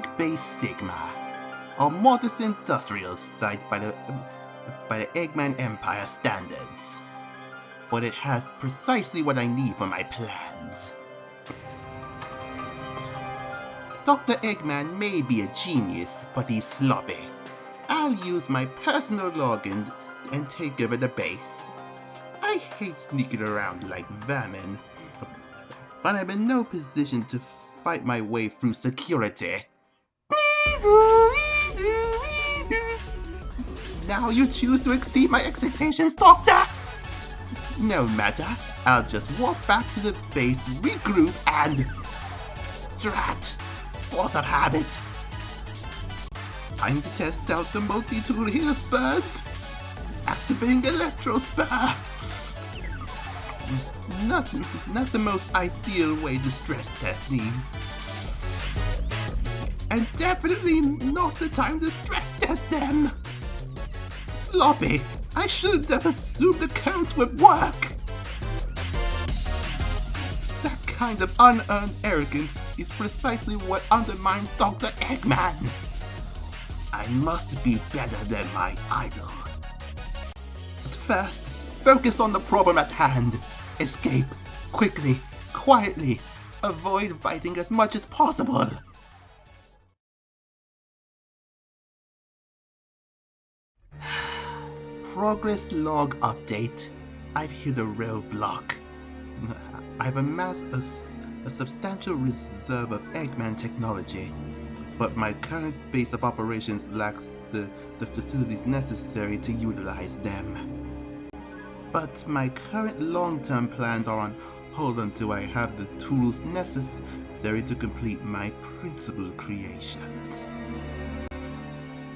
Big Base Sigma, a modest industrial site by the Eggman Empire standards. But it has precisely what I need for my plans. Dr. Eggman may be a genius, but he's sloppy. I'll use my personal login and take over the base. I hate sneaking around like vermin, but I'm in no position to fight my way through security. Now you choose to exceed my expectations, Doctor? No matter, I'll just walk back to the base, regroup, and... Drat! Force of habit! Time to test out the multi-tool here, Spurs! Activating Electro Spur! Not the most ideal way to stress test these. And definitely not the time to stress test them! Sloppy! I shouldn't have assumed the codes would work! That kind of unearned arrogance is precisely what undermines Dr. Eggman! I must be better than my idol. But first, focus on the problem at hand. Escape, quickly, quietly. Avoid fighting as much as possible. Progress log update. I've hit a roadblock. I've amassed a substantial reserve of Eggman technology, but my current base of operations lacks the facilities necessary to utilize them. But my current long-term plans are on hold until I have the tools necessary to complete my principal creations.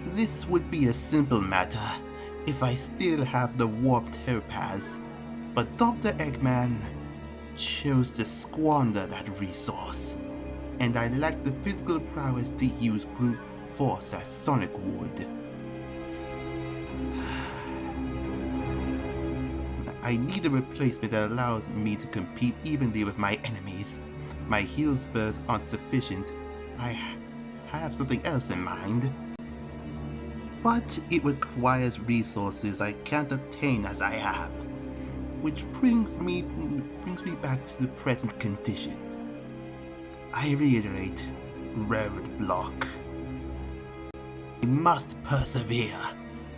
This would be a simple matter if I still have the warped topaz, but Dr. Eggman chose to squander that resource, and I lack the physical prowess to use brute force as Sonic would. I need a replacement that allows me to compete evenly with my enemies. My heal spurs aren't sufficient. I have something else in mind. But it requires resources I can't obtain as I am, which brings me back to the present condition. I reiterate, roadblock. I must persevere.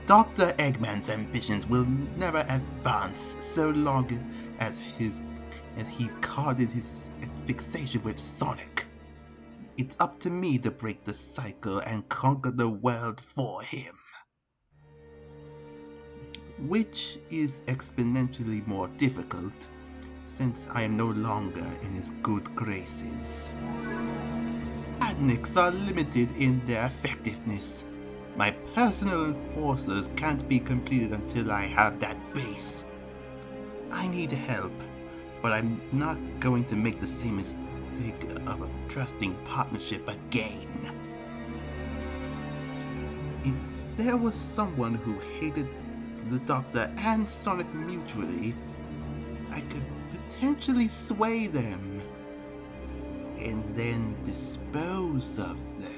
Dr. Eggman's ambitions will never advance so long as he's guarded his fixation with Sonic. It's up to me to break the cycle and conquer the world for him. Which is exponentially more difficult, since I am no longer in his good graces. Adniks are limited in their effectiveness. My personal enforcers can't be completed until I have that base. I need help, but I'm not going to make the same mistake of a trusting partnership again. If there was someone who hated the Doctor and Sonic mutually, I could potentially sway them, and then dispose of them.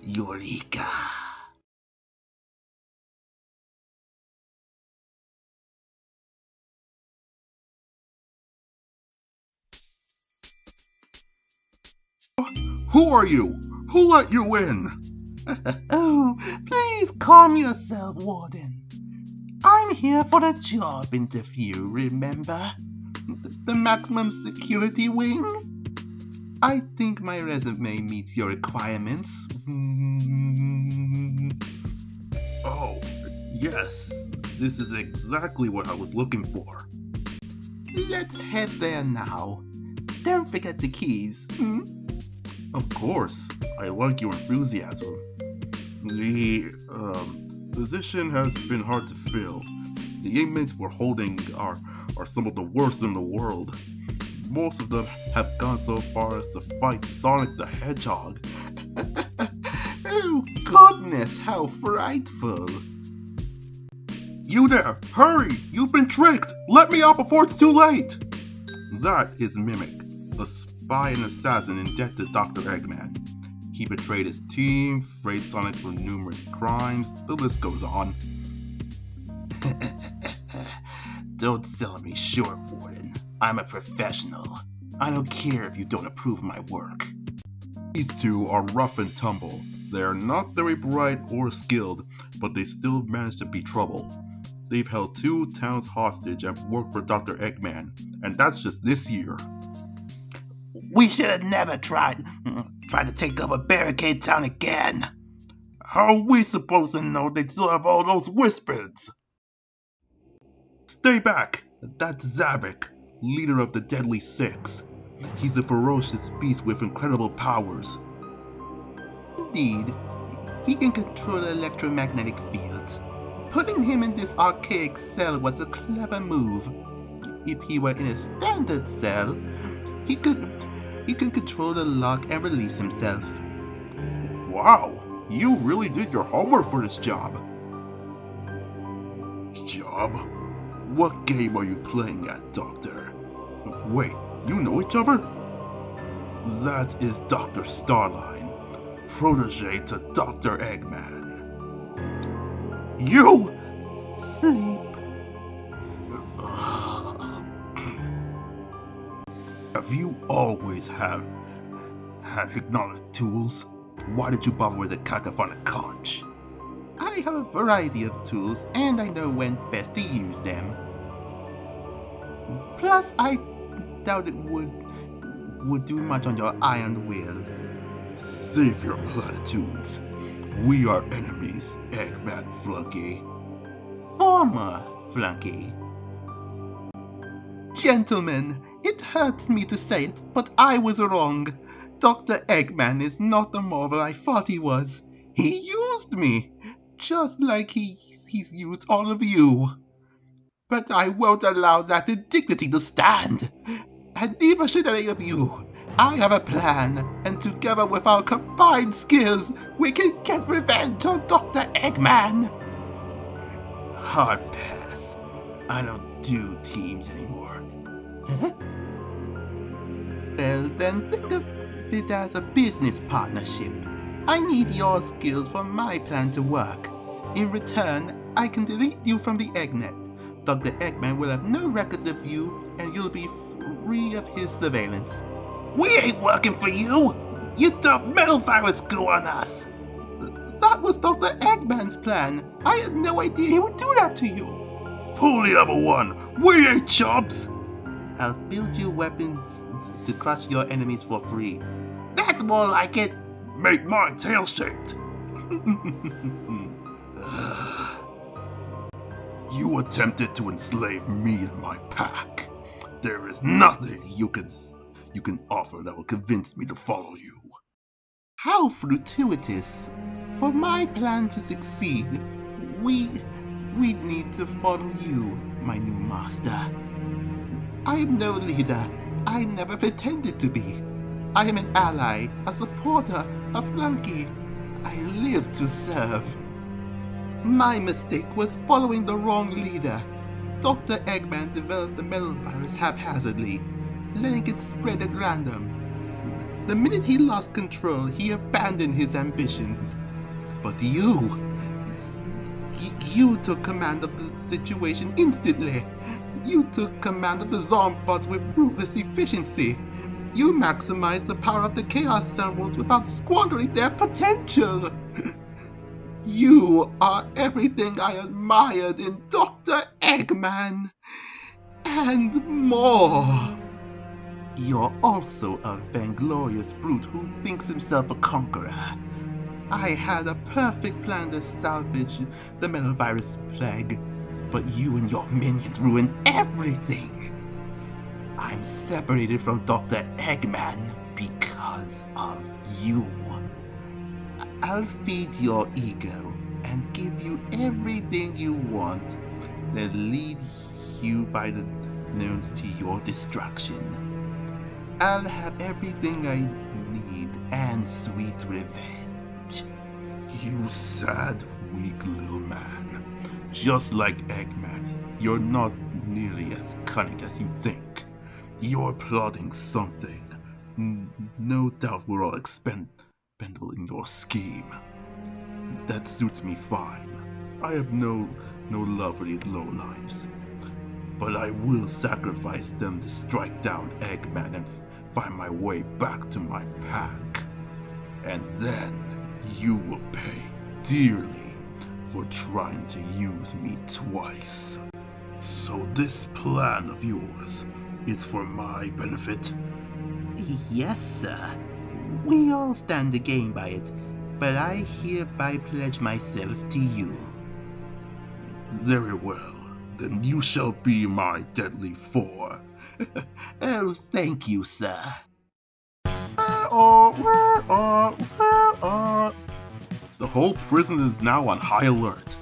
Eureka! Who are you? Who let you in? Oh, please calm yourself, Warden. I'm here for the job interview, remember? The maximum security wing? I think my resume meets your requirements. Oh, yes. This is exactly what I was looking for. Let's head there now. Don't forget the keys. Of course. I like your enthusiasm. The position has been hard to fill. The inmates we're holding are some of the worst in the world. Most of them have gone so far as to fight Sonic the Hedgehog. Oh goodness, how frightful. You there! Hurry! You've been tricked! Let me out before it's too late! That is Mimic. a spy and assassin in debt to Dr. Eggman. He betrayed his team, framed Sonic for numerous crimes, the list goes on. Don't sell me short, Warden. I'm a professional. I don't care if you don't approve my work. These two are rough and tumble. They are not very bright or skilled, but they still manage to be trouble. They've held 2 towns hostage and worked for Dr. Eggman, and that's just this year. We should have never tried to take over Barricade Town again. How are we supposed to know they still have all those whispers? Stay back! That's Maverick, leader of the Deadly Six. He's a ferocious beast with incredible powers. Indeed, he can control electromagnetic fields. Putting him in this archaic cell was a clever move. If he were in a standard cell, he can control the lock and release himself. Wow, you really did your homework for this job. What game are you playing at, Doctor? Wait, you know each other? That is Dr. Starline, protege to Dr. Eggman. You sleep. Have you always had hypnotic tools? Why did you bother with a cacophonic conch? I have a variety of tools, and I know when best to use them. Plus, I doubt it would do much on your iron will. Save your platitudes. We are enemies, Eggman Flunky. Former Flunky. Gentlemen, it hurts me to say it, but I was wrong. Dr. Eggman is not the Marvel I thought he was. He used me, just like he's used all of you. But I won't allow that indignity to stand. And neither should any of you. I have a plan, and together with our combined skills, we can get revenge on Dr. Eggman. Hard pass. I don't do teams anymore. Well, then think of it as a business partnership. I need your skills for my plan to work. In return, I can delete you from the Eggnet. Dr. Eggman will have no record of you, and you'll be free of his surveillance. We ain't working for you! You dumped metal virus goo on us! That was Dr. Eggman's plan. I had no idea he would do that to you. Pull the other one! We ain't chumps! I'll build you weapons to crush your enemies for free. That's more like it! Make my tail shaped! You attempted to enslave me and my pack. There is nothing you can offer that will convince me to follow you. How fortuitous! For my plan to succeed, we need to follow you, my new master. I am no leader. I never pretended to be. I am an ally, a supporter, a flunky. I live to serve. My mistake was following the wrong leader. Dr. Eggman developed the metal virus haphazardly, letting it spread at random. The minute he lost control, he abandoned his ambitions. But you took command of the situation instantly. You took command of the Zombots with ruthless efficiency. You maximized the power of the Chaos Symbols without squandering their potential. You are everything I admired in Dr. Eggman. And more. You're also a vainglorious brute who thinks himself a conqueror. I had a perfect plan to salvage the metal virus plague, but you and your minions ruined everything. I'm separated from Dr. Eggman because of you. I'll feed your ego and give you everything you want, then lead you by the nose to your destruction. I'll have everything I need and sweet revenge. You sad, weak little man. Just like Eggman, you're not nearly as cunning as you think. You're plotting something No doubt we're all expendable in your scheme. That suits me fine. I have no love for these lowlifes. But I will sacrifice them to strike down Eggman and find my way back to my pack. And then you will pay dearly for trying to use me twice. So this plan of yours is for my benefit? Yes, sir. We all stand to gain by it, but I hereby pledge myself to you. Very well. Then you shall be my deadly foe. Oh, thank you, sir. The whole prison is now on high alert.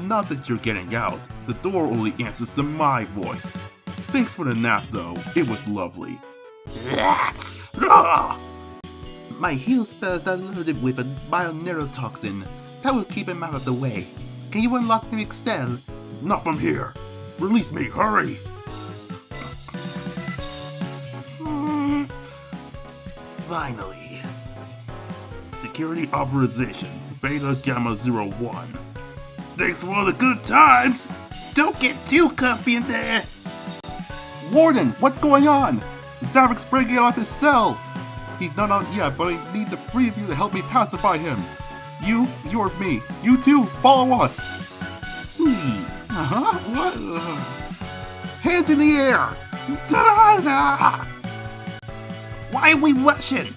Not that you're getting out. The door only answers to my voice. Thanks for the nap, though. It was lovely. My heal spells are loaded with a bio-neurotoxin. That will keep him out of the way. Can you unlock the Excel? Not from here. Release me, hurry! Finally. Security authorization, Beta Gamma 01. Thanks for all the good times! Don't get too comfy in there! Warden, what's going on? Maverick's breaking out of his cell! He's not out yet, but I need the three of you to help me pacify him. You're with me. You too, follow us! See. What? Hands in the air! Da-da-da! Why are we rushing?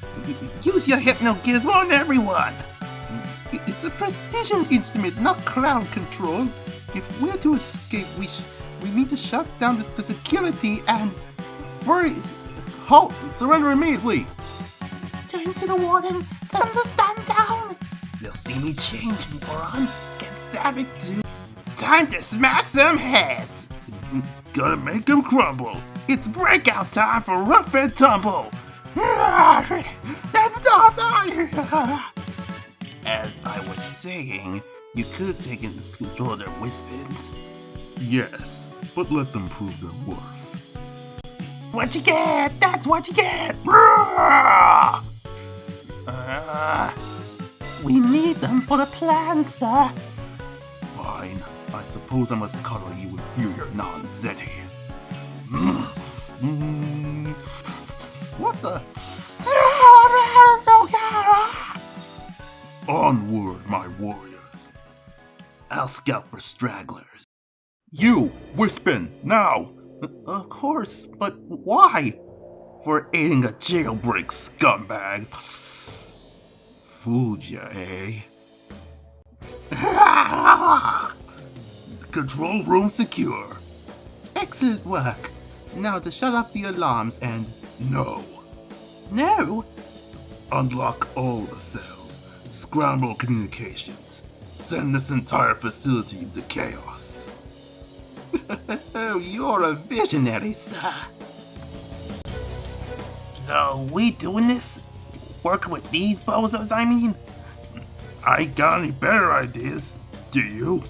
Use your hypno-gizmo on everyone! It's a precision instrument, not crowd control. If we're to escape, we need to shut down the security and... Halt! Surrender immediately! Turn to the warden. Tell him to stand down. They'll see me change, moron. Get savage, dude. Time to smash some heads. Gotta make him crumble. It's breakout time for Rough and Tumble. As I was saying, you could have taken control of their whispers. Yes, but let them prove their worth. What you get? That's what you get! We need them for the plan, sir. Fine. I suppose I must cuddle you and view your non-Zeti. What the? Onward, my warriors. I'll scout for stragglers. You, Wispin, now! Of course, but why? For aiding a jailbreak, scumbag. Fooled ya, eh? Control room secure. Excellent work. Now to shut off the alarms and... No. No? Unlock all the cells. Scramble communications. Send this entire facility into chaos. Oh, you're a visionary, sir. So, we doing this? Working with these bozos, I mean? I ain't got any better ideas. Do you?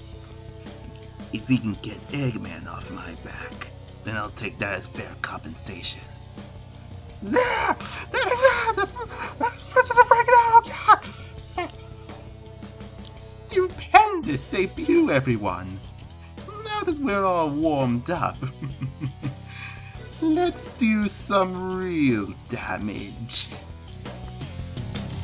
If we can get Eggman off my back, then I'll take that as fair compensation. Stupendous debut, everyone. Now that we're all warmed up, let's do some real damage.